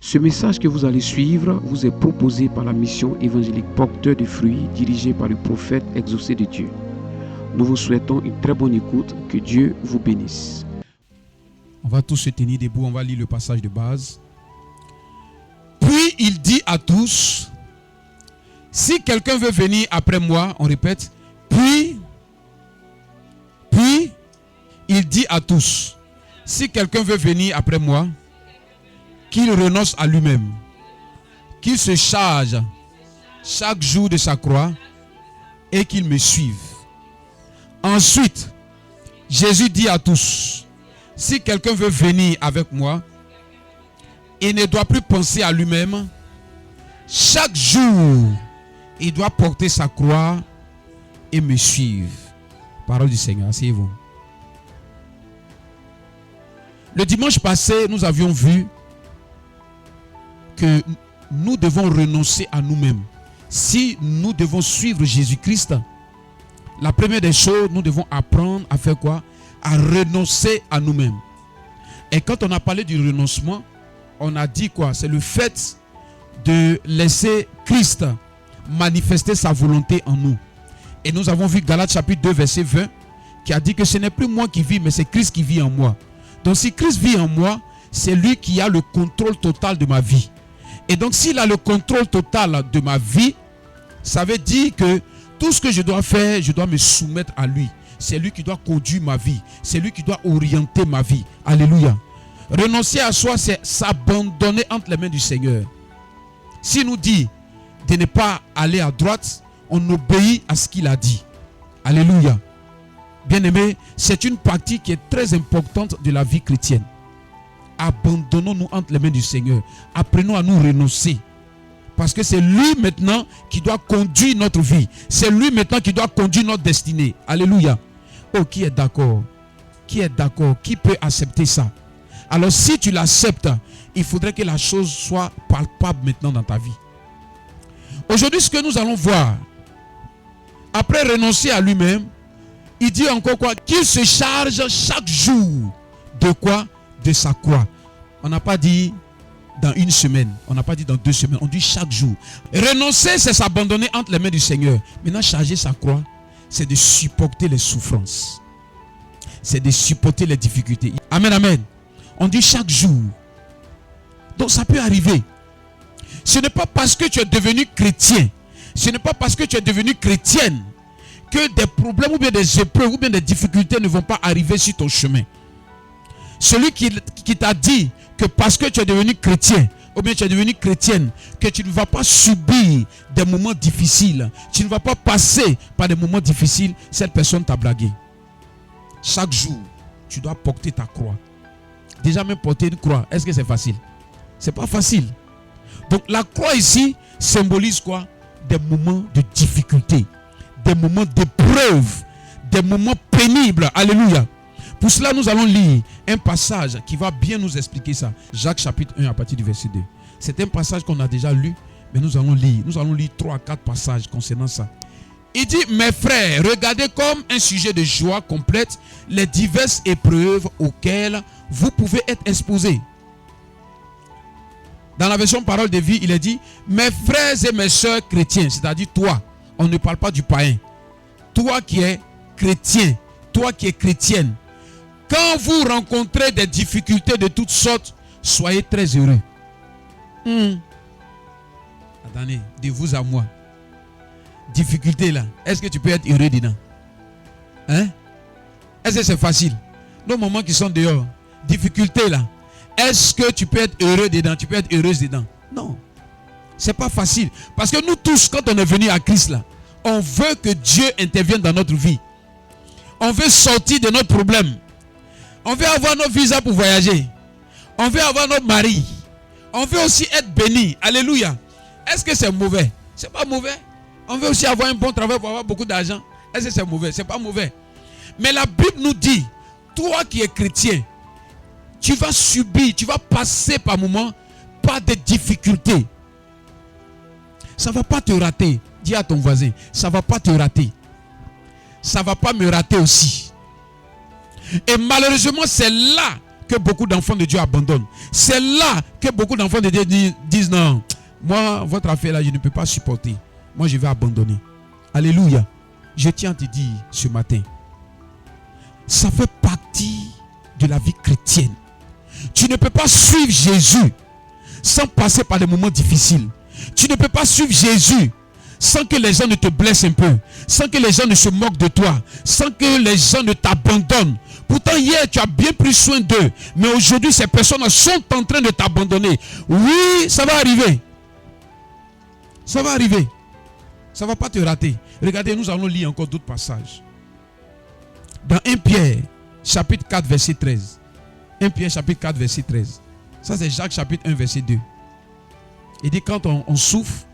Ce message que vous allez suivre vous est proposé par la mission évangélique Porteur de fruits dirigée par le prophète exaucé de Dieu. Nous vous souhaitons une très bonne écoute. Que Dieu vous bénisse. On va tous se tenir debout, on va lire le passage de base. Puis il dit à tous, si quelqu'un veut venir après moi, on répète, puis il dit à tous, si quelqu'un veut venir après moi, qu'il renonce à lui-même, qu'il se charge chaque jour de sa croix et qu'il me suive. Ensuite, Jésus dit à tous, si quelqu'un veut venir avec moi, il ne doit plus penser à lui-même. Chaque jour, il doit porter sa croix et me suivre. Parole du Seigneur, asseyez-vous. Le dimanche passé, nous avions vu que nous devons renoncer à nous-mêmes. Si nous devons suivre Jésus-Christ, la première des choses, nous devons apprendre à faire quoi? À renoncer à nous-mêmes. Et quand on a parlé du renoncement, on a dit quoi? C'est le fait de laisser Christ manifester sa volonté en nous. Et nous avons vu Galates chapitre 2 verset 20 qui a dit que ce n'est plus moi qui vis, mais c'est Christ qui vit en moi. Donc si Christ vit en moi, c'est lui qui a le contrôle total de ma vie. Et donc s'il a le contrôle total de ma vie, ça veut dire que tout ce que je dois faire, je dois me soumettre à lui. C'est lui qui doit conduire ma vie. C'est lui qui doit orienter ma vie. Alléluia. Renoncer à soi, c'est s'abandonner entre les mains du Seigneur. S'il nous dit de ne pas aller à droite, on obéit à ce qu'il a dit. Alléluia. Bien-aimés, c'est une partie qui est très importante de la vie chrétienne. Abandonnons-nous entre les mains du Seigneur. Apprenons à nous renoncer. Parce que c'est lui maintenant qui doit conduire notre vie. C'est lui maintenant qui doit conduire notre destinée. Alléluia. Oh, qui est d'accord? Qui est d'accord? Qui peut accepter ça? Alors si tu l'acceptes, il faudrait que la chose soit palpable maintenant dans ta vie. Aujourd'hui, ce que nous allons voir, après renoncer à lui-même, il dit encore quoi? Qu'il se charge chaque jour de quoi? De sa croix. On n'a pas dit dans une semaine, on n'a pas dit dans 2 semaines, on dit chaque jour. Renoncer, c'est s'abandonner entre les mains du Seigneur. Maintenant, charger sa croix, c'est de supporter les souffrances. C'est de supporter les difficultés. Amen, amen. On dit chaque jour. Donc ça peut arriver. Ce n'est pas parce que tu es devenu chrétien, ce n'est pas parce que tu es devenu chrétienne que des problèmes ou bien des épreuves ou bien des difficultés ne vont pas arriver sur ton chemin. Celui qui t'a dit que parce que tu es devenu chrétien ou bien tu es devenu chrétienne, que tu ne vas pas subir des moments difficiles, tu ne vas pas passer par des moments difficiles, cette personne t'a blagué. Chaque jour, tu dois porter ta croix. Déjà même porter une croix, est-ce que c'est facile? C'est pas facile. Donc la croix ici symbolise quoi? Des moments de difficulté, des moments d'épreuve, des moments pénibles. Alléluia. Pour cela, nous allons lire un passage qui va bien nous expliquer ça. Jacques chapitre 1 à partir du verset 2. C'est un passage qu'on a déjà lu, mais nous allons lire 3 à 4 passages concernant ça. Il dit, mes frères, regardez comme un sujet de joie complète les diverses épreuves auxquelles vous pouvez être exposés. Dans la version parole de vie, il est dit, mes frères et mes sœurs chrétiens, c'est-à-dire toi, on ne parle pas du païen. Toi qui es chrétien, toi qui es chrétienne, quand vous rencontrez des difficultés de toutes sortes, soyez très heureux. Attendez, de vous à moi. Difficulté là, est-ce que tu peux être heureux dedans? Hein? Est-ce que c'est facile? Nos mamans qui sont dehors, difficulté là, est-ce que tu peux être heureux dedans? Tu peux être heureuse dedans? Non. C'est pas facile. Parce que nous tous, quand on est venu à Christ là, on veut que Dieu intervienne dans notre vie. On veut sortir de notre problème. On veut avoir nos visas pour voyager. On veut avoir notre mari. On veut aussi être béni. Alléluia. Est-ce que c'est mauvais? C'est pas mauvais. On veut aussi avoir un bon travail pour avoir beaucoup d'argent. Est-ce que c'est mauvais? C'est pas mauvais. Mais la Bible nous dit, toi qui es chrétien, tu vas subir, tu vas passer par moments par des difficultés. Ça ne va pas te rater. Dis à ton voisin, ça ne va pas te rater. Ça ne va pas me rater aussi. Et malheureusement, c'est là que beaucoup d'enfants de Dieu abandonnent. C'est là que beaucoup d'enfants de Dieu disent non, moi, votre affaire là, je ne peux pas supporter. Moi, je vais abandonner. Alléluia. Je tiens à te dire ce matin, ça fait partie de la vie chrétienne. Tu ne peux pas suivre Jésus sans passer par des moments difficiles. Tu ne peux pas suivre Jésus sans que les gens ne te blessent un peu, sans que les gens ne se moquent de toi, sans que les gens ne t'abandonnent. Pourtant, hier, tu as bien pris soin d'eux. Mais aujourd'hui, ces personnes sont en train de t'abandonner. Oui, ça va arriver. Ça va arriver. Ça ne va pas te rater. Regardez, nous allons lire encore d'autres passages. Dans 1 Pierre, chapitre 4, verset 13. 1 Pierre, chapitre 4, verset 13. Ça, c'est Jacques, chapitre 1, verset 2. Il dit, quand on souffre,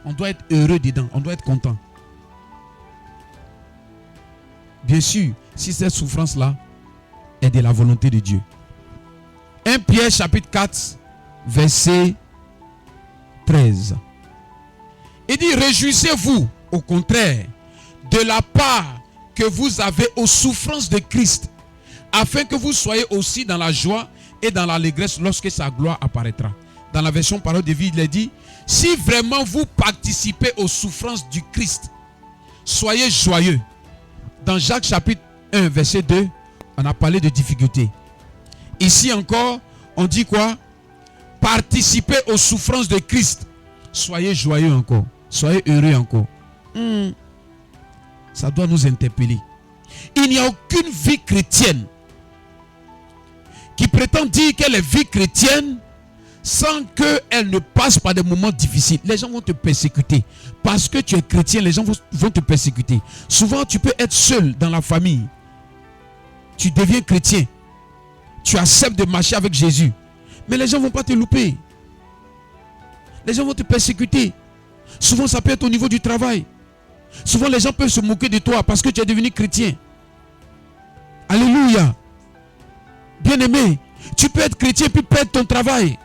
on doit être heureux dedans. On doit être content. Bien sûr, si cette souffrance-là est de la volonté de Dieu. 1 Pierre, chapitre 4, verset 13. Il dit, réjouissez-vous, au contraire, de la part que vous avez aux souffrances de Christ, afin que vous soyez aussi dans la joie et dans l'allégresse lorsque sa gloire apparaîtra. Dans la version Parole de vie, il est dit, si vraiment vous participez aux souffrances du Christ, soyez joyeux. Dans Jacques chapitre 1, verset 2, on a parlé de difficultés. Ici encore, on dit quoi? Participez aux souffrances de Christ. Soyez joyeux encore. Soyez heureux encore. Ça doit nous interpeller. Il n'y a aucune vie chrétienne qui prétend dire qu'elle est vie chrétienne sans qu'elle ne passe par des moments difficiles. Les gens vont te persécuter. Parce que tu es chrétien, les gens vont te persécuter. Souvent, tu peux être seul dans la famille. Tu deviens chrétien. Tu acceptes de marcher avec Jésus. Mais les gens ne vont pas te louper. Les gens vont te persécuter. Souvent, ça peut être au niveau du travail. Souvent, les gens peuvent se moquer de toi parce que tu es devenu chrétien. Alléluia. Bien-aimé, tu peux être chrétien puis perdre ton travail.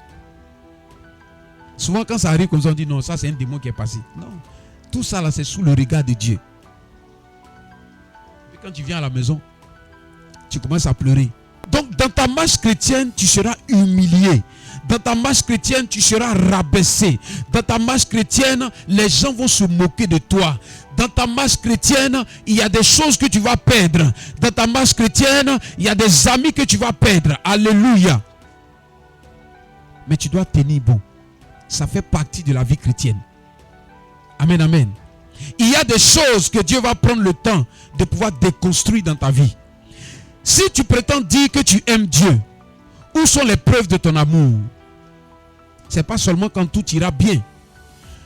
Souvent, quand ça arrive comme ça, on dit non, ça c'est un démon qui est passé. Non. Tout ça là, c'est sous le regard de Dieu. Et quand tu viens à la maison, tu commences à pleurer. Donc, dans ta marche chrétienne, tu seras humilié. Dans ta marche chrétienne, tu seras rabaissé. Dans ta marche chrétienne, les gens vont se moquer de toi. Dans ta marche chrétienne, il y a des choses que tu vas perdre. Dans ta marche chrétienne, il y a des amis que tu vas perdre. Alléluia. Mais tu dois tenir bon. Ça fait partie de la vie chrétienne. Amen, amen. Il y a des choses que Dieu va prendre le temps de pouvoir déconstruire dans ta vie. Si tu prétends dire que tu aimes Dieu, où sont les preuves de ton amour? Ce n'est pas seulement quand tout ira bien.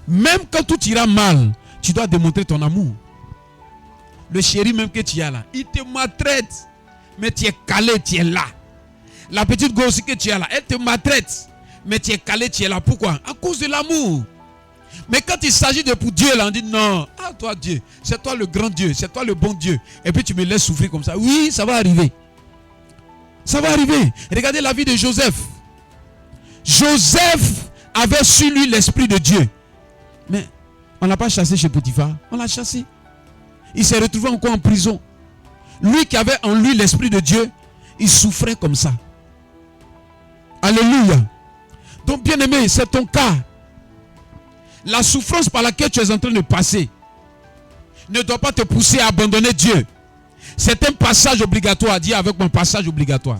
Même quand tout ira mal, tu dois démontrer ton amour. Le chéri même que tu as là, il te maltraite. Mais tu es calé, tu es là. La petite gosse que tu as là, elle te maltraite. Mais tu es calé, tu es là. Pourquoi? À cause de l'amour. Mais quand il s'agit de pour Dieu, là, on dit non. Ah, toi Dieu, c'est toi le grand Dieu, c'est toi le bon Dieu. Et puis tu me laisses souffrir comme ça. Oui, ça va arriver. Ça va arriver. Regardez la vie de Joseph. Joseph avait sur lui l'esprit de Dieu. Mais on ne l'a pas chassé chez Potiphar. On l'a chassé. Il s'est retrouvé encore en prison. Lui qui avait en lui l'esprit de Dieu, il souffrait comme ça. Alléluia. Donc bien aimé, c'est ton cas. La souffrance par laquelle tu es en train de passer ne doit pas te pousser à abandonner Dieu. C'est un passage obligatoire. Dis avec mon passage obligatoire.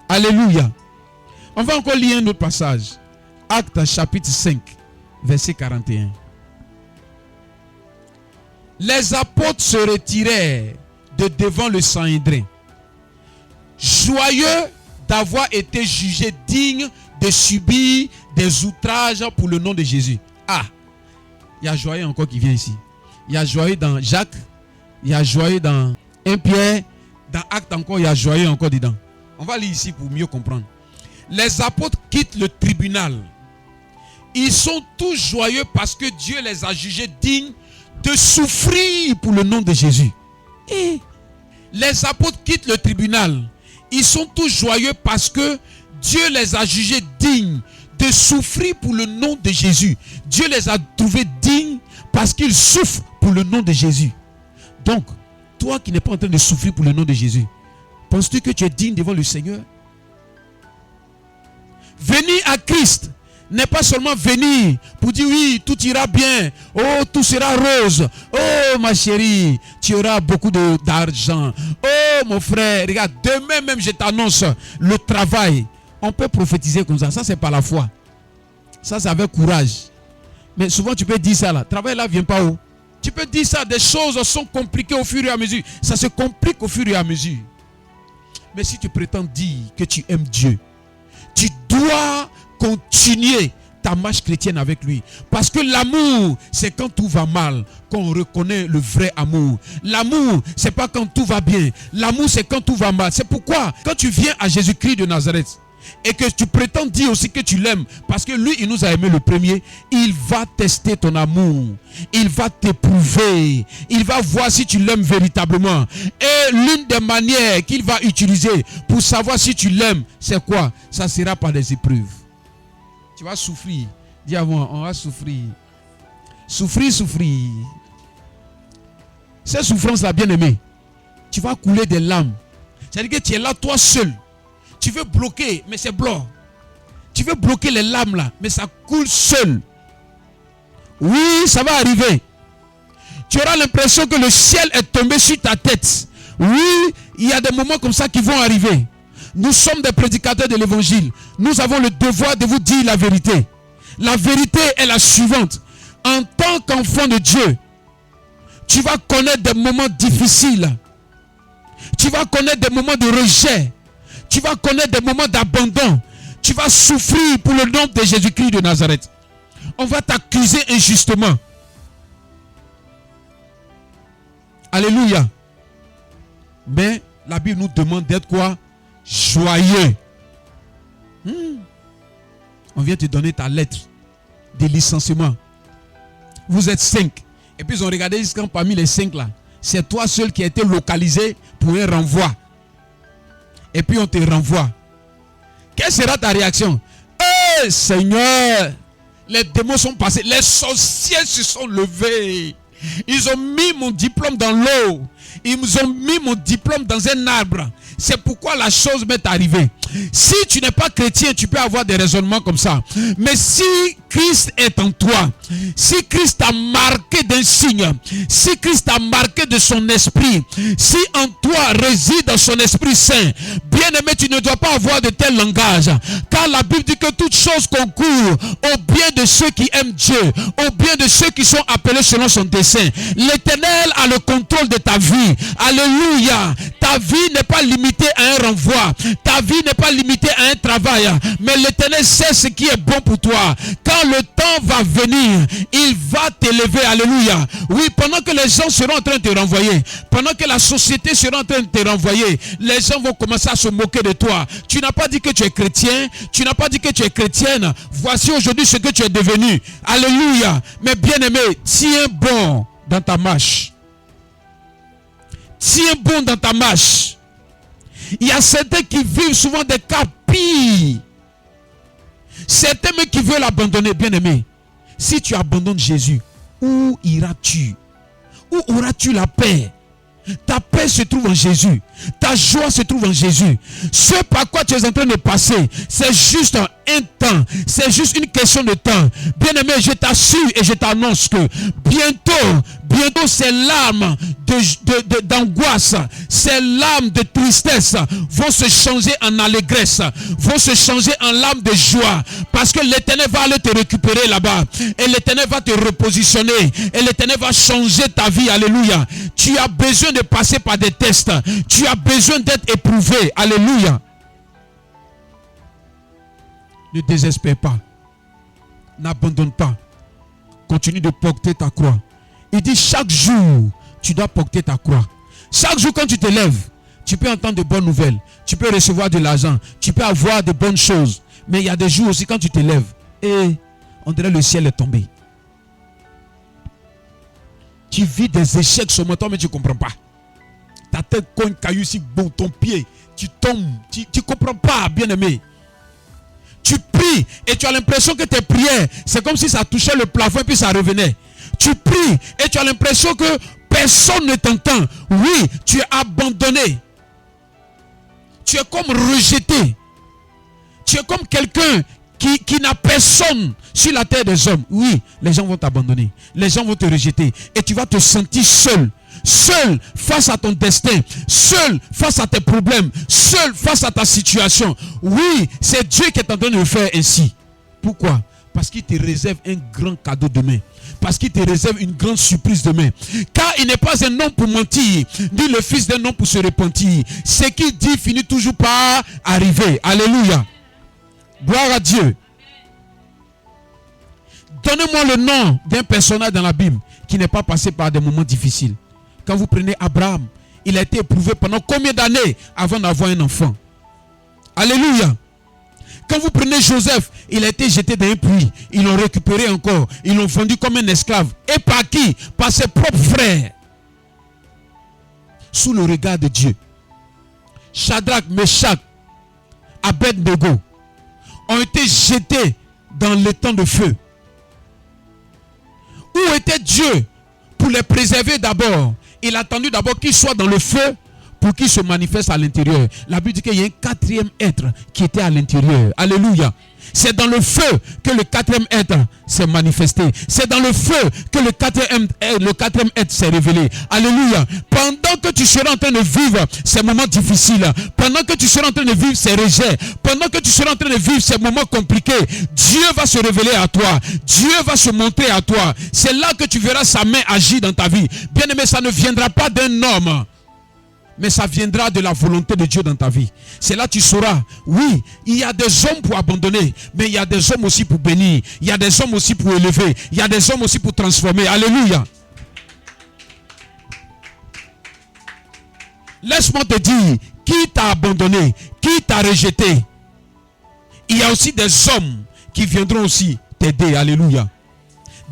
Alléluia. On va encore lire un autre passage. Actes chapitre 5, verset 41. Les apôtres se retirèrent de devant le Sanhédrin, joyeux d'avoir été jugés dignes de subir des outrages pour le nom de Jésus. Ah, il y a joyeux encore qui vient ici. Il y a joyeux dans Jacques, il y a joyeux dans 1 Pierre, dans Actes encore, il y a joyeux encore dedans. On va lire ici pour mieux comprendre. Les apôtres quittent le tribunal. Ils sont tous joyeux parce que Dieu les a jugés dignes de souffrir pour le nom de Jésus. Et les apôtres quittent le tribunal. Ils sont tous joyeux parce que Dieu les a jugés dignes de souffrir pour le nom de Jésus. Dieu les a trouvés dignes parce qu'ils souffrent pour le nom de Jésus. Donc, toi qui n'es pas en train de souffrir pour le nom de Jésus, penses-tu que tu es digne devant le Seigneur? Venir à Christ n'est pas seulement venir pour dire oui, tout ira bien, oh, tout sera rose, oh, ma chérie, tu auras beaucoup d'argent, oh, mon frère, regarde, demain même je t'annonce le travail. On peut prophétiser comme ça c'est pas la foi. Ça c'est avec courage. Mais souvent tu peux dire ça là, travail là vient pas où. Tu peux dire ça, des choses sont compliquées au fur et à mesure. Ça se complique au fur et à mesure. Mais si tu prétends dire que tu aimes Dieu, tu dois continuer ta marche chrétienne avec lui. Parce que l'amour, c'est quand tout va mal qu'on reconnaît le vrai amour. L'amour, c'est pas quand tout va bien. L'amour, c'est quand tout va mal. C'est pourquoi, quand tu viens à Jésus-Christ de Nazareth, et que tu prétends dire aussi que tu l'aimes, parce que lui, il nous a aimé le premier, il va tester ton amour. Il va t'éprouver. Il va voir si tu l'aimes véritablement. Et l'une des manières qu'il va utiliser pour savoir si tu l'aimes, c'est quoi? Ça sera par des épreuves. Tu vas souffrir. Dis à moi, on va souffrir. Souffrir. Cette souffrance-là, bien aimé, tu vas couler des larmes. C'est-à-dire que tu es là, toi seul. Tu veux bloquer, mais c'est blanc. Tu veux bloquer les lames là, mais ça coule seul. Oui, ça va arriver. Tu auras l'impression que le ciel est tombé sur ta tête. Oui, il y a des moments comme ça qui vont arriver. Nous sommes des prédicateurs de l'évangile. Nous avons le devoir de vous dire la vérité. La vérité est la suivante. En tant qu'enfant de Dieu, tu vas connaître des moments difficiles. Tu vas connaître des moments de rejet. Tu vas connaître des moments d'abandon. Tu vas souffrir pour le nom de Jésus-Christ de Nazareth. On va t'accuser injustement. Alléluia. Mais la Bible nous demande d'être quoi? Joyeux. On vient te donner ta lettre de licenciement. Vous êtes 5. Et puis ils ont regardé jusqu'à parmi les 5 là, c'est toi seul qui a été localisé pour un renvoi. Et puis on te renvoie. Quelle sera ta réaction? Eh Seigneur, les démons sont passés, les sorciers se sont levés. Ils ont mis mon diplôme dans l'eau. Ils ont mis mon diplôme dans un arbre. C'est pourquoi la chose m'est arrivée. Si tu n'es pas chrétien, tu peux avoir des raisonnements comme ça. Mais si Christ est en toi, si Christ t'a marqué d'un signe, si Christ t'a marqué de son esprit, si en toi réside son Esprit Saint, bien aimé, tu ne dois pas avoir de tel langage. Car la Bible dit que toute chose concourt au bien de ceux qui aiment Dieu, au bien de ceux qui sont appelés selon son dessein. L'Éternel a le contrôle de ta vie. Alléluia. Ta vie n'est pas limitée à un renvoi. Ta vie n'est pas limitée à un travail. Mais l'Éternel sait ce qui est bon pour toi. Quand le temps va venir, il va t'élever. Alléluia. Oui, pendant que les gens seront en train de te renvoyer, pendant que la société sera en train de te renvoyer, les gens vont commencer à se moquer de toi. Tu n'as pas dit que tu es chrétien. Tu n'as pas dit que tu es chrétienne. Voici aujourd'hui ce que tu es devenu. Alléluia. Mais bien aimé, tiens bon dans ta marche. Tiens bon dans ta marche. Il y a certains qui vivent souvent des cas pires. Certains même qui veulent abandonner, bien aimé. Si tu abandonnes Jésus, où iras-tu? Où auras-tu la paix? Ta paix se trouve en Jésus. Ta joie se trouve en Jésus. Ce par quoi tu es en train de passer, c'est juste un temps. C'est juste une question de temps. Bien aimé, je t'assure et je t'annonce que bientôt ces larmes d'angoisse, ces larmes de tristesse vont se changer en allégresse, vont se changer en larmes de joie. Parce que l'Éternel va aller te récupérer là-bas. Et l'Éternel va te repositionner. Et l'Éternel va changer ta vie. Alléluia. Tu as besoin de passer par des tests. Tu as besoin d'être éprouvé. Alléluia. Ne désespère pas. N'abandonne pas. Continue de porter ta croix. Il dit chaque jour, tu dois porter ta croix. Chaque jour quand tu te lèves, tu peux entendre de bonnes nouvelles. Tu peux recevoir de l'argent. Tu peux avoir de bonnes choses. Mais il y a des jours aussi quand tu te lèves et on dirait le ciel est tombé. Tu vis des échecs sur toi mais tu ne comprends pas. Ta tête cogne caillou si bon, ton pied, tu tombes. Tu ne comprends pas, bien aimé. Tu pries et tu as l'impression que tes prières, c'est comme si ça touchait le plafond et puis ça revenait. Tu pries et tu as l'impression que personne ne t'entend. Oui, tu es abandonné. Tu es comme rejeté. Tu es comme quelqu'un qui n'a personne sur la terre des hommes. Oui, les gens vont t'abandonner. Les gens vont te rejeter. Et tu vas te sentir seul. Seul face à ton destin. Seul face à tes problèmes. Seul face à ta situation. Oui, c'est Dieu qui est en train de le faire ainsi. Pourquoi? Parce qu'il te réserve un grand cadeau demain. Parce qu'il te réserve une grande surprise demain. Car il n'est pas un homme pour mentir, ni le fils d'un homme pour se repentir. Ce qu'il dit finit toujours par arriver. Alléluia. Gloire à Dieu. Donnez-moi le nom d'un personnage dans la Bible qui n'est pas passé par des moments difficiles. Quand vous prenez Abraham, il a été éprouvé pendant combien d'années avant d'avoir un enfant? Alléluia. Quand vous prenez Joseph, il a été jeté dans un puits. Ils l'ont récupéré encore. Ils l'ont vendu comme un esclave. Et par qui? Par ses propres frères. Sous le regard de Dieu. Shadrach, Meshach, Abed-Nego ont été jetés dans l'étang de feu. Où était Dieu pour les préserver d'abord? Il a attendu d'abord qu'ils soient dans le feu pour qu'ils se manifestent à l'intérieur. La Bible dit qu'il y a un quatrième être qui était à l'intérieur. Alléluia. C'est dans le feu que le quatrième être s'est manifesté. C'est dans le feu que le quatrième être s'est révélé. Alléluia. Pendant que tu seras en train de vivre ces moments difficiles, pendant que tu seras en train de vivre ces rejets, pendant que tu seras en train de vivre ces moments compliqués, Dieu va se révéler à toi. Dieu va se montrer à toi. C'est là que tu verras sa main agir dans ta vie. Bien aimé, ça ne viendra pas d'un homme, mais ça viendra de la volonté de Dieu dans ta vie. C'est là que tu sauras, oui, il y a des hommes pour abandonner, mais il y a des hommes aussi pour bénir. Il y a des hommes aussi pour élever. Il y a des hommes aussi pour transformer. Alléluia. Laisse-moi te dire, qui t'a abandonné, qui t'a rejeté, il y a aussi des hommes qui viendront aussi t'aider. Alléluia.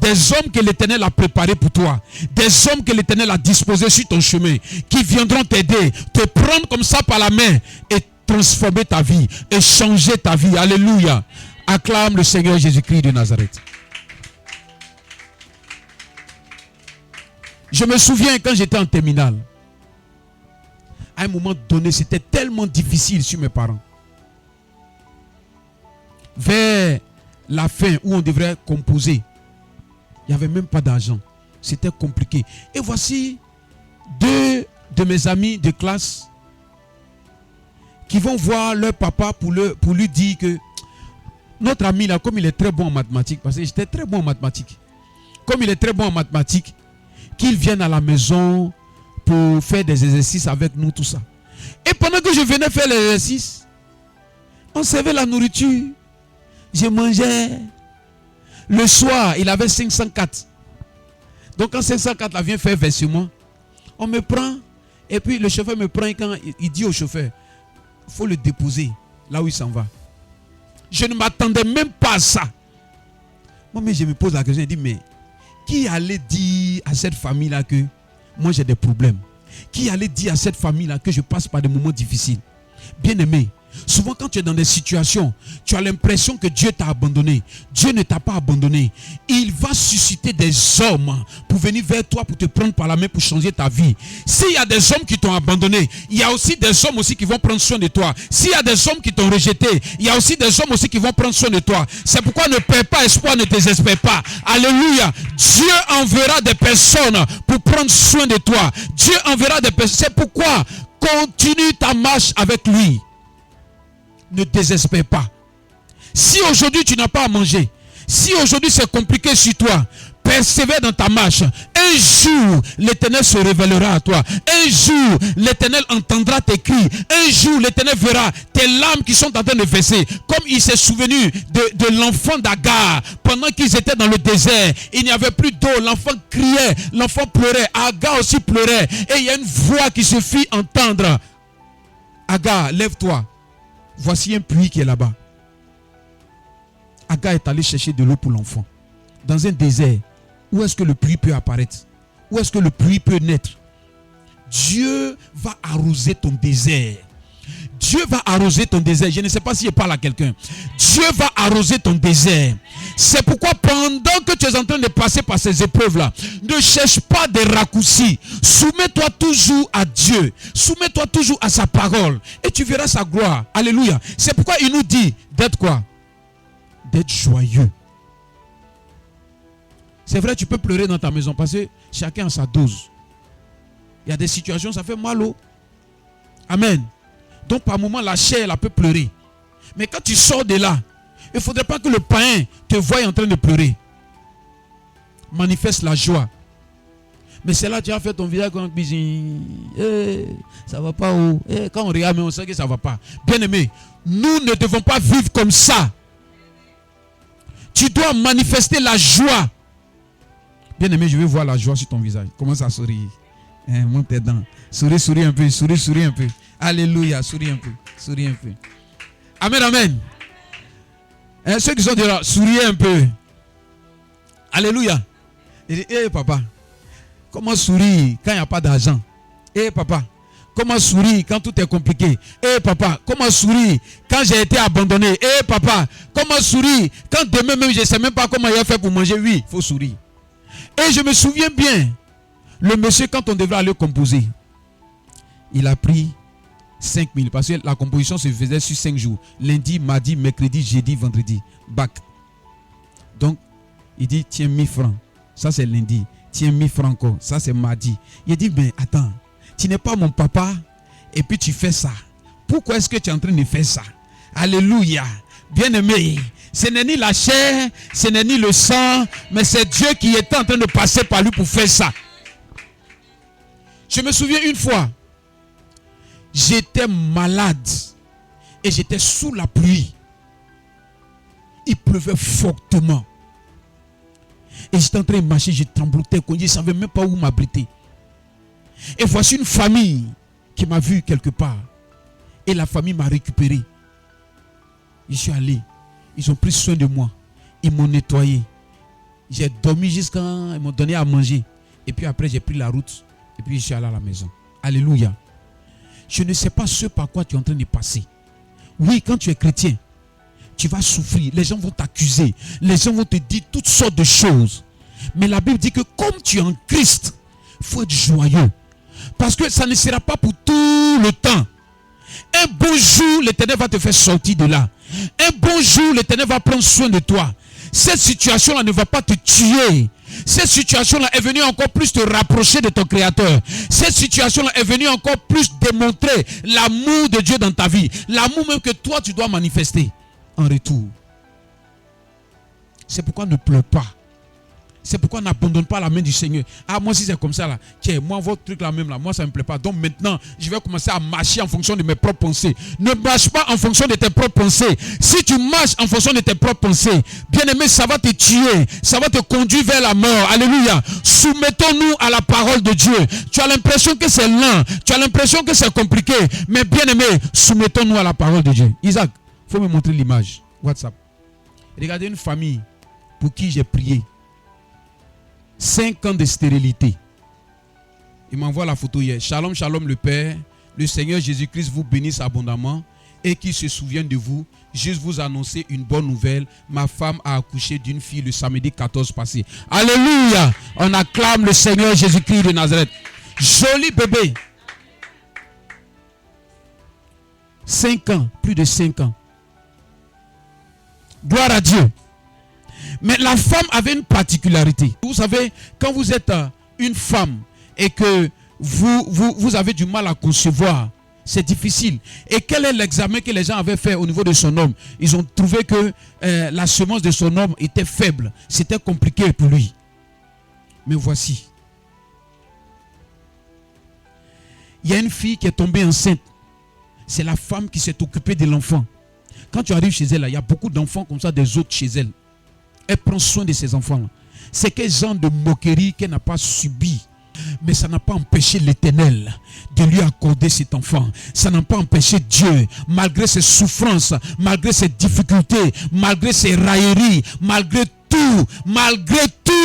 Des hommes que l'Éternel a préparés pour toi. Des hommes que l'Éternel a disposés sur ton chemin. Qui viendront t'aider. Te prendre comme ça par la main. Et transformer ta vie. Et changer ta vie. Alléluia. Acclame le Seigneur Jésus-Christ de Nazareth. Je me souviens quand j'étais en terminale. À un moment donné, c'était tellement difficile sur mes parents. Vers la fin où on devrait composer. Il n'y avait même pas d'argent. C'était compliqué. Et voici deux de mes amis de classe qui vont voir leur papa pour lui dire que notre ami là, comme il est très bon en mathématiques, parce que j'étais très bon en mathématiques, comme il est très bon en mathématiques, qu'il vienne à la maison pour faire des exercices avec nous, tout ça. Et pendant que je venais faire les exercices, on servait la nourriture. Je mangeais. Le soir, il avait 504. Donc quand 504 là vient faire versement, on me prend. Et puis le chauffeur me prend et quand il dit au chauffeur, il faut le déposer là où il s'en va. Je ne m'attendais même pas à ça. Moi, mais je me pose la question, je dis, mais qui allait dire à cette famille-là que moi j'ai des problèmes? Qui allait dire à cette famille-là que je passe par des moments difficiles? Bien aimé, souvent quand tu es dans des situations, tu as l'impression que Dieu t'a abandonné. Dieu ne t'a pas abandonné. Il va susciter des hommes pour venir vers toi, pour te prendre par la main, pour changer ta vie. S'il y a des hommes qui t'ont abandonné, il y a aussi des hommes aussi qui vont prendre soin de toi. S'il y a des hommes qui t'ont rejeté, il y a aussi des hommes aussi qui vont prendre soin de toi. C'est pourquoi ne perds pas espoir, ne désespère pas. Alléluia. Dieu enverra des personnes pour prendre soin de toi. Dieu enverra des personnes. C'est pourquoi continue ta marche avec lui. Ne désespère pas. Si aujourd'hui tu n'as pas à manger, si aujourd'hui c'est compliqué sur toi, persévère dans ta marche. Un jour, l'Éternel se révélera à toi. Un jour, l'Éternel entendra tes cris. Un jour, l'Éternel verra tes larmes qui sont en train de verser. Comme il s'est souvenu de l'enfant d'Agar. Pendant qu'ils étaient dans le désert, il n'y avait plus d'eau. L'enfant criait, l'enfant pleurait. Agar aussi pleurait. Et il y a une voix qui se fit entendre. Agar, lève-toi. Voici un puits qui est là-bas. Agar est allé chercher de l'eau pour l'enfant. Dans un désert, où est-ce que le puits peut apparaître? Où est-ce que le puits peut naître? Dieu va arroser ton désert. Dieu va arroser ton désert. Je ne sais pas si je parle à quelqu'un. Dieu va arroser ton désert. C'est pourquoi pendant que tu es en train de passer par ces épreuves-là, ne cherche pas des raccourcis. Soumets-toi toujours à Dieu. Soumets-toi toujours à sa parole. Et tu verras sa gloire. Alléluia. C'est pourquoi il nous dit d'être quoi? D'être joyeux. C'est vrai, tu peux pleurer dans ta maison parce que chacun a sa dose. Il y a des situations, ça fait mal. Amen. Donc par moment, la chair, elle peut pleurer. Mais quand tu sors de là, il ne faudrait pas que le païen te voie en train de pleurer. Manifeste la joie. Mais c'est là que tu as fait ton visage comme ça va pas où? Quand on regarde, on sait que ça va pas. Bien aimé, nous ne devons pas vivre comme ça. Tu dois manifester la joie. Bien aimé, je veux voir la joie sur ton visage. Commence à sourire. Monte tes dents. Souris un peu. Souris un peu. Alléluia. Souris un peu. Amen, amen. Ceux qui sont là, souriez un peu. Alléluia. Il dit, papa, comment sourire quand il n'y a pas d'argent? Papa, comment sourire quand tout est compliqué? Papa, comment sourire quand j'ai été abandonné? Papa, comment sourire quand demain même je ne sais même pas comment il a fait pour manger? Oui, il faut sourire. Et je me souviens bien, le monsieur, quand on devait aller composer, il a pris 5 000 parce que la composition se faisait sur 5 jours. Lundi, mardi, mercredi, jeudi, vendredi. Bac. Donc, il dit, tiens 1000 francs. Ça, c'est lundi. Tiens 1000 francs encore. Ça, c'est mardi. Il dit, mais attends, tu n'es pas mon papa et puis tu fais ça. Pourquoi est-ce que tu es en train de faire ça? Alléluia. Bien-aimé, ce n'est ni la chair, ce n'est ni le sang, mais c'est Dieu qui était en train de passer par lui pour faire ça. Je me souviens une fois, j'étais malade et j'étais sous la pluie. Il pleuvait fortement. Et j'étais en train de marcher, je tremblotais, je ne savais même pas où m'abriter. Et voici une famille qui m'a vu quelque part. Et la famille m'a récupéré. Je suis allé. Ils ont pris soin de moi. Ils m'ont nettoyé. J'ai dormi jusqu'à... Ils m'ont donné à manger. Et puis après, j'ai pris la route. Et puis je suis allé à la maison. Alléluia. Je ne sais pas ce par quoi tu es en train de passer. Oui, quand tu es chrétien, tu vas souffrir. Les gens vont t'accuser. Les gens vont te dire toutes sortes de choses. Mais la Bible dit que comme tu es en Christ, il faut être joyeux. Parce que ça ne sera pas pour tout le temps. Un bon jour, l'Éternel va te faire sortir de là. Un bon jour, l'Éternel va prendre soin de toi. Cette situation-là ne va pas te tuer. Cette situation-là est venue encore plus te rapprocher de ton Créateur. Cette situation-là est venue encore plus démontrer l'amour de Dieu dans ta vie. L'amour même que toi, tu dois manifester en retour. C'est pourquoi ne pleure pas. C'est pourquoi n'abandonne pas la main du Seigneur. Ah, moi si c'est comme ça là, tiens, moi votre truc là même là, moi ça ne me plaît pas. Donc maintenant, je vais commencer à marcher en fonction de mes propres pensées. Ne marche pas en fonction de tes propres pensées. Si tu marches en fonction de tes propres pensées, bien aimé, ça va te tuer. Ça va te conduire vers la mort. Alléluia. Soumettons-nous à la parole de Dieu. Tu as l'impression que c'est lent. Tu as l'impression que c'est compliqué. Mais bien aimé, soumettons-nous à la parole de Dieu. Isaac, il faut me montrer l'image. WhatsApp. Regardez une famille pour qui j'ai prié. 5 ans de stérilité. Il m'envoie la photo hier. Shalom, shalom le Père. Le Seigneur Jésus-Christ vous bénisse abondamment et qu'il se souvienne de vous. Juste vous annoncer une bonne nouvelle. Ma femme a accouché d'une fille le samedi 14 passé. Alléluia. On acclame le Seigneur Jésus-Christ de Nazareth. Joli bébé. 5 ans. Plus de 5 ans. Gloire à Dieu. Mais la femme avait une particularité. Vous savez, quand vous êtes une femme et que vous avez du mal à concevoir, c'est difficile. Et quel est l'examen que les gens avaient fait au niveau de son homme? Ils ont trouvé que la semence de son homme était faible. C'était compliqué pour lui. Mais voici. Il y a une fille qui est tombée enceinte. C'est la femme qui s'est occupée de l'enfant. Quand tu arrives chez elle, il y a beaucoup d'enfants comme ça, des autres chez elle. Elle prend soin de ses enfants. C'est quel genre de moquerie qu'elle n'a pas subi. Mais ça n'a pas empêché l'Éternel de lui accorder cet enfant. Ça n'a pas empêché Dieu, malgré ses souffrances, malgré ses difficultés, malgré ses railleries, malgré tout,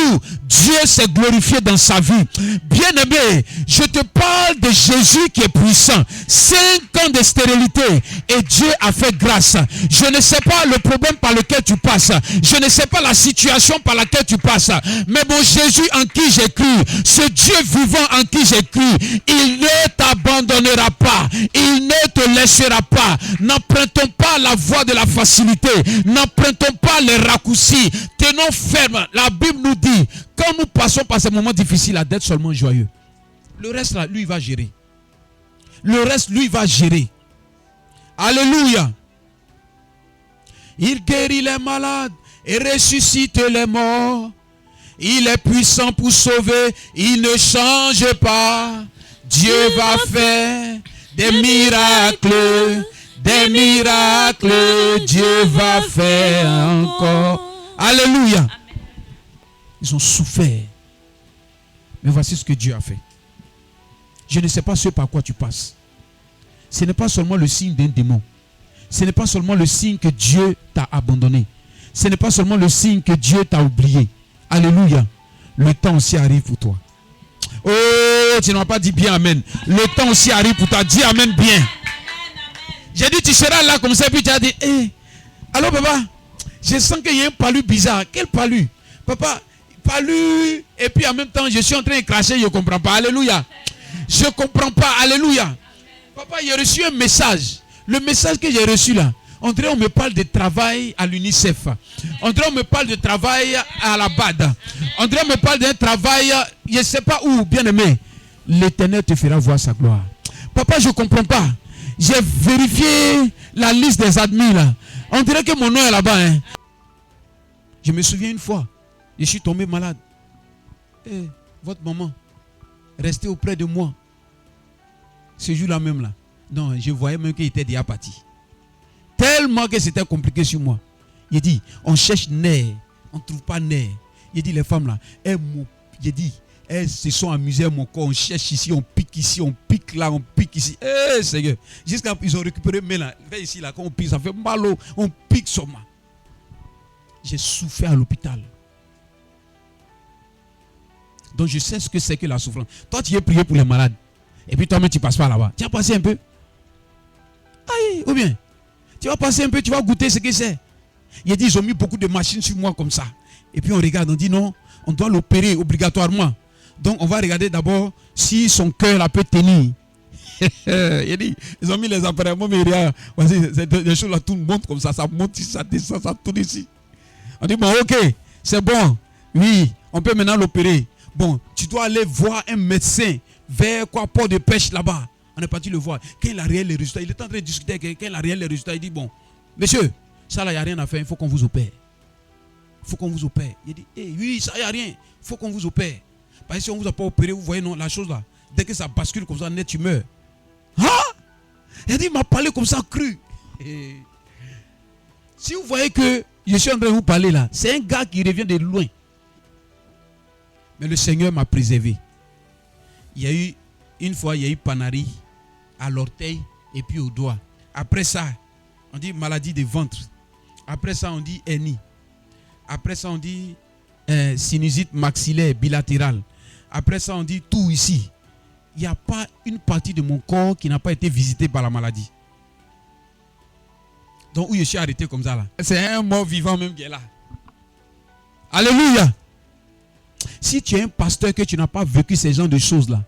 où Dieu s'est glorifié dans sa vie. Bien-aimé, je te parle de Jésus qui est puissant. 5 ans de stérilité et Dieu a fait grâce. Je ne sais pas le problème par lequel tu passes. Je ne sais pas la situation par laquelle tu passes. Mais mon Jésus en qui j'ai cru, ce Dieu vivant en qui j'ai cru, il ne t'abandonnera pas. Il ne te laissera pas. N'empruntons pas la voie de la facilité. N'empruntons pas les raccourcis. Tenons ferme. La Bible nous dit, quand nous passons par ces moments difficiles, d'être seulement joyeux. Le reste là, lui, il va gérer. Le reste, lui, il va gérer. Alléluia. Il guérit les malades et ressuscite les morts. Il est puissant pour sauver. Il ne change pas. Dieu va faire des miracles. Des miracles. Dieu va faire encore. Alléluia. Ils ont souffert. Mais voici ce que Dieu a fait. Je ne sais pas ce par quoi tu passes. Ce n'est pas seulement le signe d'un démon. Ce n'est pas seulement le signe que Dieu t'a abandonné. Ce n'est pas seulement le signe que Dieu t'a oublié. Alléluia. Le temps aussi arrive pour toi. Oh, tu n'as pas dit bien amen. Le temps aussi arrive pour toi. Dis amen bien. J'ai dit tu seras là comme ça. Puis tu as dit, allô papa, je sens qu'il y a un palu bizarre. Quel palu? Papa, palu. Et puis en même temps, je suis en train de cracher. Je ne comprends pas. Alléluia. Je ne comprends pas. Alléluia. Papa, j'ai reçu un message. Le message que j'ai reçu là, on dirait on me parle de travail à l'UNICEF. On dirait on me parle de travail à la BAD. On dirait on me parle d'un travail, je ne sais pas où, bien aimé. L'Éternel te fera voir sa gloire. Papa, je ne comprends pas. J'ai vérifié la liste des admis là. On dirait que mon nom est là-bas. Hein. Je me souviens une fois, je suis tombé malade. Votre maman, restez auprès de moi. Ce jour-là même là. Non, je voyais même qu'il était déjà parti. Tellement que c'était compliqué sur moi. Il dit, on cherche nerf, on ne trouve pas nerf. Il dit, les femmes là, elles se sont amusées à mon corps. On cherche ici, on pique ici, on pique là, on pique ici. Seigneur. Jusqu'à ils ont récupéré mes là. Ici là, quand on pique, ça fait mal. On pique sur moi. J'ai souffert à l'hôpital. Donc je sais ce que c'est que la souffrance. Toi, tu es prié pour les malades. Et puis toi-même, tu passes pas là-bas. Tu as passé un peu. Aïe, ou bien, tu vas passer un peu, tu vas goûter ce que c'est. Il a dit, ils ont mis beaucoup de machines sur moi comme ça. Et puis on regarde, on dit non, on doit l'opérer obligatoirement. Donc on va regarder d'abord si son cœur peut tenir. Il dit, ils ont mis les appareils. Moi, mais regarde, les choses là, tout monte comme ça monte ici, ça descend, ça tourne ici. On dit, bon, ok, c'est bon. Oui, on peut maintenant l'opérer. Bon, tu dois aller voir un médecin vers quoi, port de pêche là-bas. On est parti le voir. Quand il a réel les résultats, il est en train de discuter avec quelqu'un, il a réel les résultats, il dit, bon, monsieur, ça là, il n'y a rien à faire, il faut qu'on vous opère. Il faut qu'on vous opère. Il dit, oui, ça, il n'y a rien, il faut qu'on vous opère. Parce que si on ne vous a pas opéré, vous voyez, non, la chose là, dès que ça bascule comme ça, net, tu meurs. Il dit, il m'a parlé comme ça, cru. Si vous voyez que je suis en train de vous parler là, c'est un gars qui revient de loin. Mais le Seigneur m'a préservé. Il y a eu, une fois, il y a eu panari à l'orteil et puis au doigt. Après ça, on dit maladie de ventre. Après ça, on dit hernie. Après ça, on dit sinusite maxillaire bilatérale. Après ça, on dit tout ici. Il n'y a pas une partie de mon corps qui n'a pas été visitée par la maladie. Donc, où je suis arrêté comme ça là. C'est un mort vivant même qui est là. Alléluia. Si tu es un pasteur que tu n'as pas vécu ces genres de choses là,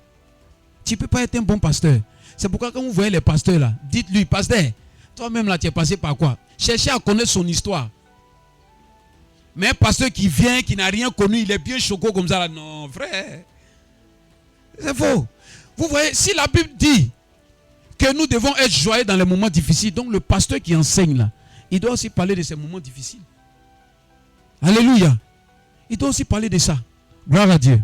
tu ne peux pas être un bon pasteur. C'est pourquoi quand vous voyez les pasteurs là, dites-lui, pasteur, toi-même là, tu es passé par quoi? Cherchez à connaître son histoire. Mais un pasteur qui vient, qui n'a rien connu, il est bien choqué comme ça là. Non, frère. C'est faux. Vous voyez, si la Bible dit que nous devons être joyeux dans les moments difficiles, donc le pasteur qui enseigne là, il doit aussi parler de ces moments difficiles. Alléluia. Il doit aussi parler de ça. Gloire à Dieu.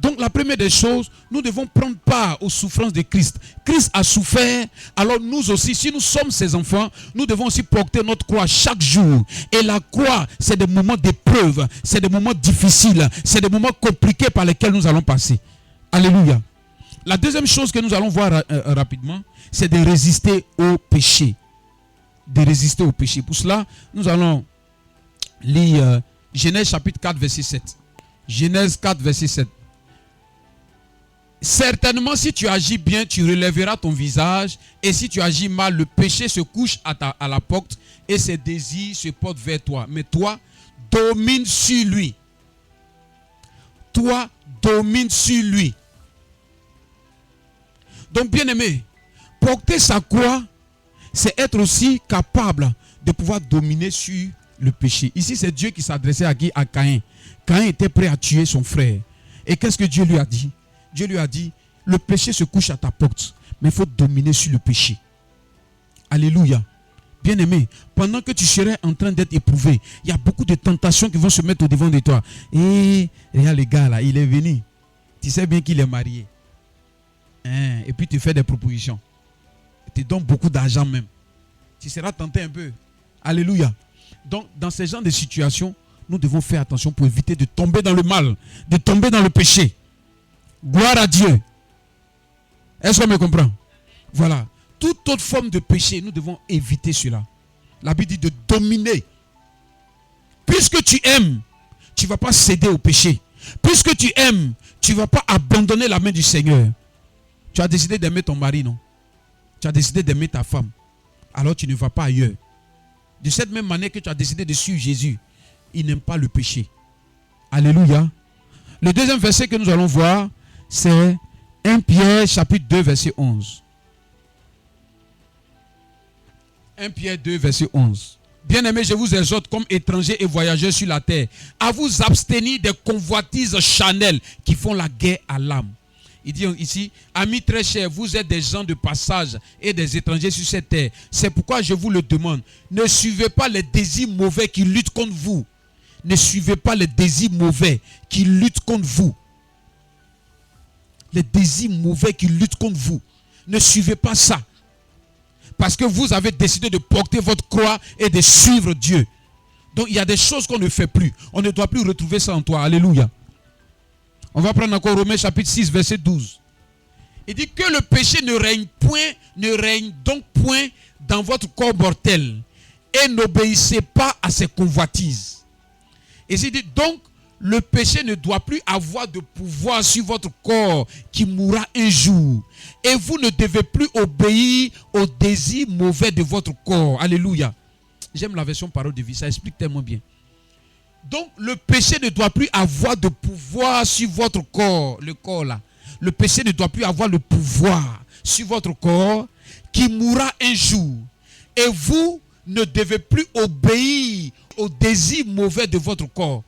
Donc la première des choses, nous devons prendre part aux souffrances de Christ. Christ a souffert, alors nous aussi, si nous sommes ses enfants, nous devons aussi porter notre croix chaque jour. Et la croix, c'est des moments d'épreuve, c'est des moments difficiles, c'est des moments compliqués par lesquels nous allons passer. Alléluia. La deuxième chose que nous allons voir rapidement, c'est de résister au péché. De résister au péché. Pour cela, nous allons lire Genèse chapitre 4, verset 7. Genèse 4, verset 7. Certainement, si tu agis bien, tu relèveras ton visage. Et si tu agis mal, le péché se couche à la porte et ses désirs se portent vers toi. Mais toi, domine sur lui. Toi, domine sur lui. Donc, bien aimé, porter sa croix, c'est être aussi capable de pouvoir dominer sur le péché. Ici, c'est Dieu qui s'adressait à qui? À Caïn. Caïn était prêt à tuer son frère. Et qu'est-ce que Dieu lui a dit? Dieu lui a dit, le péché se couche à ta porte, mais il faut dominer sur le péché. Alléluia. Bien aimé, pendant que tu serais en train d'être éprouvé, il y a beaucoup de tentations qui vont se mettre au devant de toi. Et regarde le gars là, il est venu. Tu sais bien qu'il est marié. Et puis tu fais des propositions. Tu donnes beaucoup d'argent même. Tu seras tenté un peu. Alléluia. Donc, dans ce genre de situations, nous devons faire attention pour éviter de tomber dans le mal, de tomber dans le péché. Gloire à Dieu. Est-ce qu'on me comprend? Voilà. Toute autre forme de péché, nous devons éviter cela. La Bible dit de dominer. Puisque tu aimes, tu ne vas pas céder au péché. Puisque tu aimes, tu ne vas pas abandonner la main du Seigneur. Tu as décidé d'aimer ton mari, non? Tu as décidé d'aimer ta femme. Alors tu ne vas pas ailleurs. De cette même manière que tu as décidé de suivre Jésus, il n'aime pas le péché. Alléluia. Le deuxième verset que nous allons voir, c'est 1 Pierre chapitre 2 verset 11. 1 Pierre 2 verset 11. Bien-aimés, je vous exhorte comme étrangers et voyageurs sur la terre à vous abstenir des convoitises charnelles qui font la guerre à l'âme. Il dit ici, amis très chers, vous êtes des gens de passage et des étrangers sur cette terre. C'est pourquoi je vous le demande, ne suivez pas les désirs mauvais qui luttent contre vous. Ne suivez pas les désirs mauvais qui luttent contre vous. Les désirs mauvais qui luttent contre vous. Ne suivez pas ça. Parce que vous avez décidé de porter votre croix et de suivre Dieu. Donc il y a des choses qu'on ne fait plus. On ne doit plus retrouver ça en toi. Alléluia. On va prendre encore Romains chapitre 6 verset 12. Il dit que le péché ne règne donc point dans votre corps mortel. Et n'obéissez pas à ses convoitises. Et il dit donc le péché ne doit plus avoir de pouvoir sur votre corps qui mourra un jour. Et vous ne devez plus obéir aux désirs mauvais de votre corps. Alléluia. J'aime la version parole de vie, ça explique tellement bien. Donc le péché ne doit plus avoir de pouvoir sur votre corps. Le corps là. Le péché ne doit plus avoir le pouvoir sur votre corps qui mourra un jour. Et vous ne devez plus obéir aux désirs mauvais de votre corps.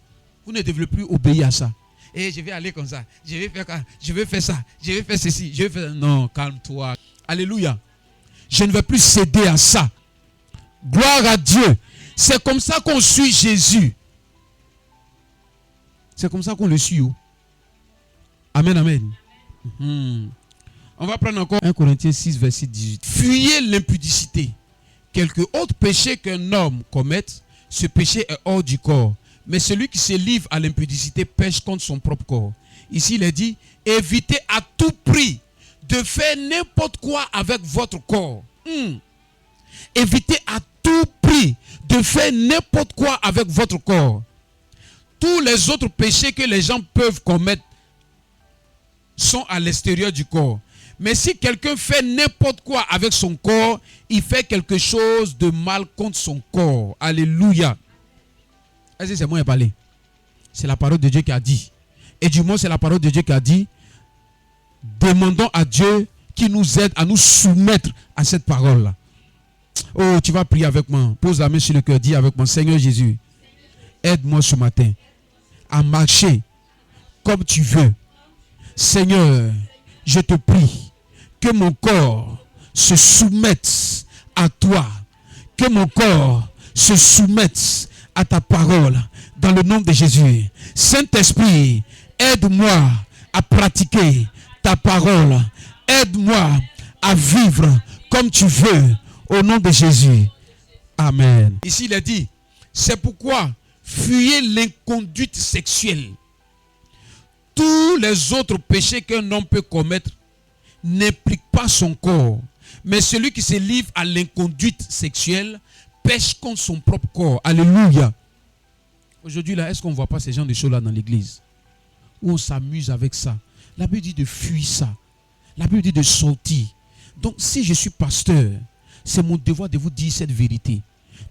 Vous ne devez plus obéir à ça. Et je vais aller comme ça. Je vais faire ça. Je vais faire ceci. Je vais faire... Non, calme-toi. Alléluia. Je ne vais plus céder à ça. Gloire à Dieu. C'est comme ça qu'on suit Jésus. C'est comme ça qu'on le suit. Amen, amen. On va prendre encore 1 Corinthiens 6, verset 18. Fuyez l'impudicité. Quelque autre péché qu'un homme commette, ce péché est hors du corps. Mais celui qui se livre à l'impudicité pêche contre son propre corps. Ici, il est dit, évitez à tout prix de faire n'importe quoi avec votre corps. Évitez à tout prix de faire n'importe quoi avec votre corps. Tous les autres péchés que les gens peuvent commettre sont à l'extérieur du corps. Mais si quelqu'un fait n'importe quoi avec son corps, il fait quelque chose de mal contre son corps. Alléluia. Est-ce que c'est moi qui ai parlé? C'est la parole de Dieu qui a dit. Et du moins, c'est la parole de Dieu qui a dit. Demandons à Dieu qui nous aide à nous soumettre à cette parole-là. Oh, tu vas prier avec moi. Pose la main sur le cœur. Dis avec moi, Seigneur Jésus, aide-moi ce matin à marcher comme tu veux. Seigneur, je te prie que mon corps se soumette à toi. Que mon corps se soumette à ta parole dans le nom de Jésus. Saint-Esprit, aide-moi à pratiquer ta parole. Aide-moi à vivre comme tu veux au nom de Jésus. Amen. Ici, il est dit, c'est pourquoi fuyez l'inconduite sexuelle. Tous les autres péchés qu'un homme peut commettre n'impliquent pas son corps. Mais celui qui se livre à l'inconduite sexuelle pêche contre son propre corps. Alléluia. Aujourd'hui, là, est-ce qu'on ne voit pas ces gens de choses-là dans l'église? où on s'amuse avec ça. La Bible dit de fuir ça. La Bible dit de sortir. Donc si je suis pasteur, c'est mon devoir de vous dire cette vérité.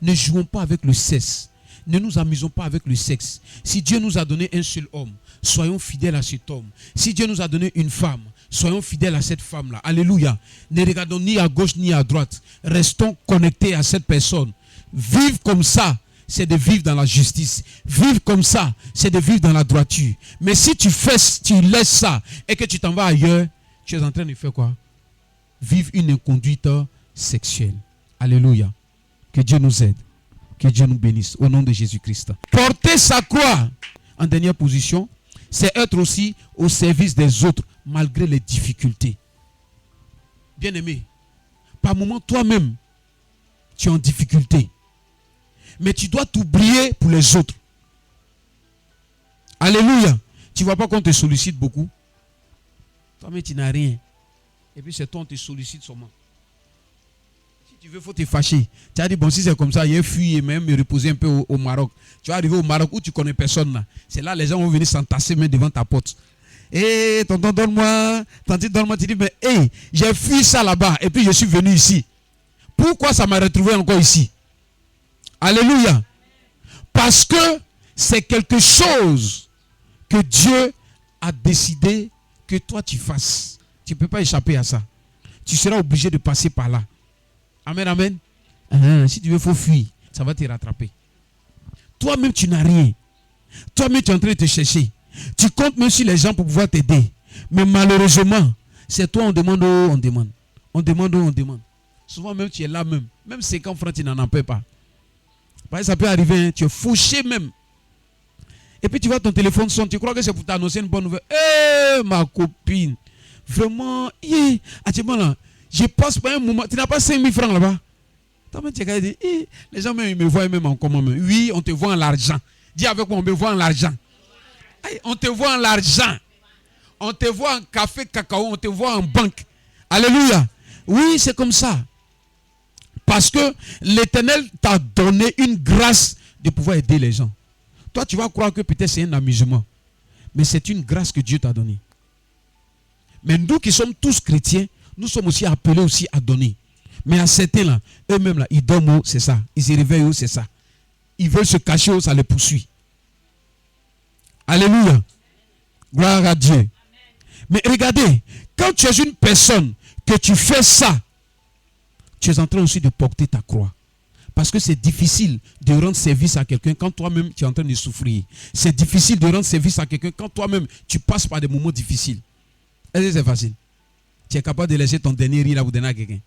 Ne jouons pas avec le sexe. Ne nous amusons pas avec le sexe. Si Dieu nous a donné un seul homme, soyons fidèles à cet homme. Si Dieu nous a donné une femme, soyons fidèles à cette femme-là. Alléluia. Ne regardons ni à gauche ni à droite. Restons connectés à cette personne. Vivre comme ça, c'est de vivre dans la justice. Vivre comme ça, c'est de vivre dans la droiture. Mais si tu laisses ça et que tu t'en vas ailleurs, tu es en train de faire quoi? Vivre une inconduite sexuelle. Alléluia. Que Dieu nous aide. Que Dieu nous bénisse. Au nom de Jésus-Christ. Porter sa croix, en dernière position, c'est être aussi au service des autres, malgré les difficultés. Bien-aimé, par moment, toi-même, tu es en difficulté. Mais tu dois t'oublier pour les autres. Alléluia. Tu ne vois pas qu'on te sollicite beaucoup. Toi-même, tu n'as rien. Et puis c'est toi, on te sollicite seulement. Si tu veux, il faut te fâcher. Tu as dit, bon, si c'est comme ça, il a fui et même me reposer un peu au Maroc. Tu vas arriver au Maroc où tu ne connais personne là. C'est là les gens vont venir s'entasser même devant ta porte. Hé, tonton, donne-moi. Tante, donne-moi. Tu dis, mais hé, j'ai fui ça là-bas. Et puis je suis venu ici. Pourquoi ça m'a retrouvé encore ici? Alléluia. Parce que c'est quelque chose que Dieu a décidé que toi tu fasses. Tu ne peux pas échapper à ça. Tu seras obligé de passer par là. Amen, amen. Si tu veux, il faut fuir. Ça va te rattraper. Toi-même, tu n'as rien. Toi-même, tu es en train de te chercher. Tu comptes même sur les gens pour pouvoir t'aider. Mais malheureusement, c'est toi, on demande, on demande. On demande, on demande. Souvent, même, tu es là même. Même 50 francs, tu n'en en paies pas. Parce que ça peut arriver, hein, tu es fauché même. Et puis, tu vois, ton téléphone sonne. Tu crois que c'est pour t'annoncer une bonne nouvelle. Eh, ma copine. Vraiment, actuellement là, je passe par un moment. Tu n'as pas 5 000 francs là-bas. Les gens même, ils me voient même en comment même. Oui, on te voit en l'argent. Dis avec moi, on me voit en l'argent. On te voit en l'argent. On te voit en café, cacao, on te voit en banque. Alléluia. Oui, c'est comme ça. Parce que l'Éternel t'a donné une grâce de pouvoir aider les gens. Toi, tu vas croire que peut-être c'est un amusement. Mais c'est une grâce que Dieu t'a donnée. Mais nous qui sommes tous chrétiens, nous sommes aussi appelés aussi à donner. Mais à certains là, eux-mêmes là, ils dorment, c'est ça. Ils se réveillent, c'est ça. Ils veulent se cacher, ça les poursuit. Alléluia. Gloire à Dieu. Mais regardez, quand tu es une personne que tu fais ça, tu es en train aussi de porter ta croix. Parce que c'est difficile de rendre service à quelqu'un quand toi-même tu es en train de souffrir. C'est difficile de rendre service à quelqu'un quand toi-même tu passes par des moments difficiles. Est-ce que c'est facile? Tu es capable de laisser ton dernier riz là pour donner à quelqu'un.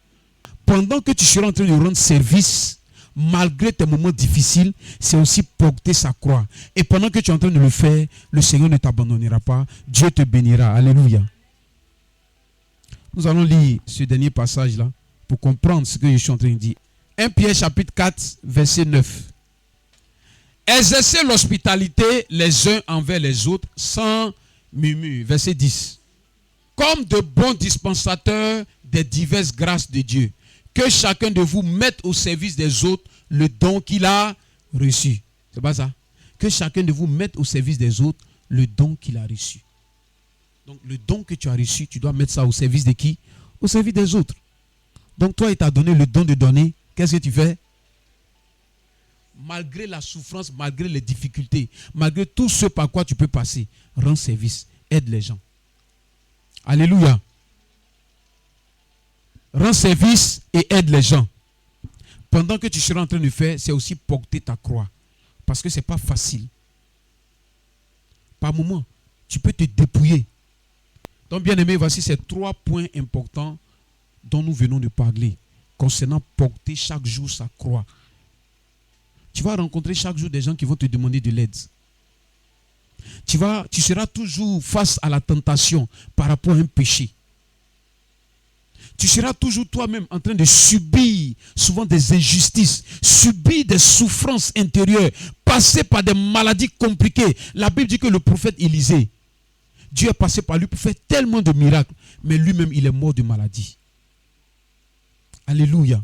Pendant que tu seras en train de rendre service, malgré tes moments difficiles, c'est aussi porter sa croix. Et pendant que tu es en train de le faire, le Seigneur ne t'abandonnera pas. Dieu te bénira. Alléluia. Nous allons lire ce dernier passage là pour comprendre ce que je suis en train de dire. 1 Pierre chapitre 4, verset 9. Exercez l'hospitalité les uns envers les autres sans murmure. Verset 10. Comme de bons dispensateurs des diverses grâces de Dieu, que chacun de vous mette au service des autres le don qu'il a reçu. C'est pas ça? Que chacun de vous mette au service des autres le don qu'il a reçu. Donc le don que tu as reçu, tu dois mettre ça au service de qui? Au service des autres. Donc toi, il t'a donné le don de donner. Qu'est-ce que tu fais? Malgré la souffrance, malgré les difficultés, malgré tout ce par quoi tu peux passer, rends service, aide les gens. Alléluia. Rends service et aide les gens. Pendant que tu seras en train de faire, c'est aussi porter ta croix. Parce que ce n'est pas facile. Par moment, tu peux te dépouiller. Donc, bien aimé, voici ces 3 points importants dont nous venons de parler. Concernant porter chaque jour sa croix. Tu vas rencontrer chaque jour des gens qui vont te demander de l'aide. Tu seras toujours face à la tentation par rapport à un péché. Tu seras toujours toi-même en train de subir souvent des injustices, subir des souffrances intérieures, passer par des maladies compliquées. La Bible dit que le prophète Élisée, Dieu est passé par lui pour faire tellement de miracles, mais lui-même il est mort de maladie. Alléluia.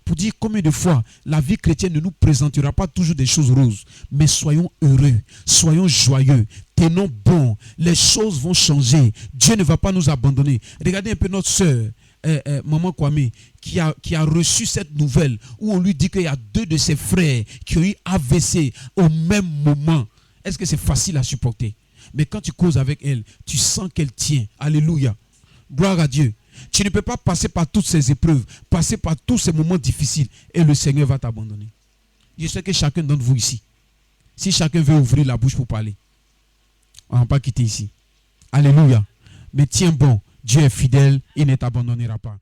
pour dire combien de fois la vie chrétienne ne nous présentera pas toujours des choses roses. Mais soyons heureux, soyons joyeux, tenons bon. Les choses vont changer. Dieu ne va pas nous abandonner. Regardez un peu notre sœur, Maman Kwame, qui a reçu cette nouvelle où on lui dit qu'il y a 2 de ses frères qui ont eu AVC au même moment. Est-ce que c'est facile à supporter? Mais quand tu causes avec elle, tu sens qu'elle tient. Alléluia. Gloire à Dieu. Tu ne peux pas passer par toutes ces épreuves, passer par tous ces moments difficiles et le Seigneur va t'abandonner. Je sais que chacun d'entre vous ici, si chacun veut ouvrir la bouche pour parler, on ne va pas quitter ici. Alléluia. Mais tiens bon, Dieu est fidèle, il ne t'abandonnera pas.